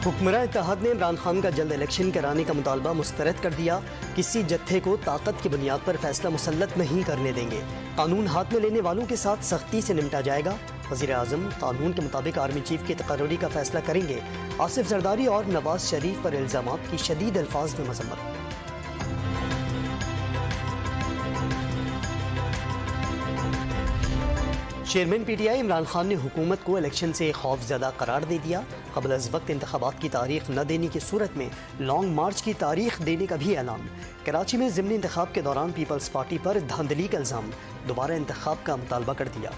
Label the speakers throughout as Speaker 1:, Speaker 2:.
Speaker 1: حکمراں اتحاد نے عمران خان کا جلد الیکشن کرانے کا مطالبہ مسترد کر دیا. کسی جتھے کو طاقت کی بنیاد پر فیصلہ مسلط نہیں کرنے دیں گے. قانون ہاتھ میں لینے والوں کے ساتھ سختی سے نمٹا جائے گا. وزیر اعظم قانون کے مطابق آرمی چیف کی تقرری کا فیصلہ کریں گے. آصف زرداری اور نواز شریف پر الزامات کی شدید الفاظ میں مذمت. Chairman P T I Imran Khan نے حکومت کو الیکشن سے خوف زدہ قرار دے دیا. قبل از وقت انتخابات کی تاریخ نہ دینے کی صورت میں لانگ مارچ کی تاریخ دینے کا بھی اعلان. کراچی میں ضمنی انتخاب کے دوران پیپلز پارٹی پر دھاندلی کا الزام. دوبارہ انتخاب کا مطالبہ کر دیا.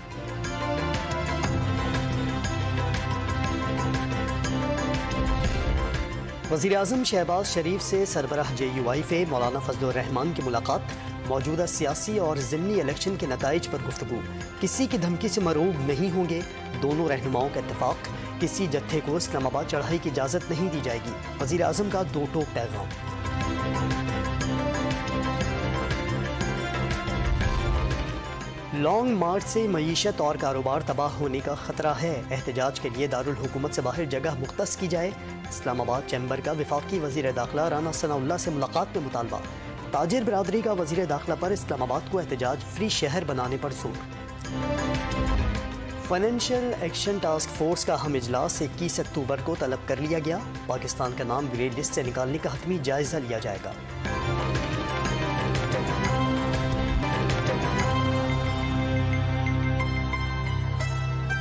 Speaker 1: وزیر اعظم شہباز شریف سے سربراہ جے یو آئی فے مولانا فضل الرحمان کی ملاقات. موجودہ سیاسی اور ضمنی الیکشن کے نتائج پر گفتگو. کسی کی دھمکی سے مرعوب نہیں ہوں گے. دونوں رہنماؤں کا اتفاق. کسی جتھے کو اسلام آباد چڑھائی کی اجازت نہیں دی جائے گی. وزیر اعظم کا دو ٹوک پیغام. لانگ مارچ سے معیشت اور کاروبار تباہ ہونے کا خطرہ ہے. احتجاج کے لیے دارالحکومت سے باہر جگہ مختص کی جائے. اسلام آباد چیمبر کا وفاقی وزیر داخلہ رانا ثناء اللہ سے ملاقات میں مطالبہ. تاجر برادری کا وزیر داخلہ پر اسلام آباد کو احتجاج فری شہر بنانے پر زور. فائنینشیل ایکشن ٹاسک فورس کا اہم اجلاس 21 اکتوبر کو طلب کر لیا گیا. پاکستان کا نام گرے لسٹ سے نکالنے کا حتمی جائزہ لیا جائے گا.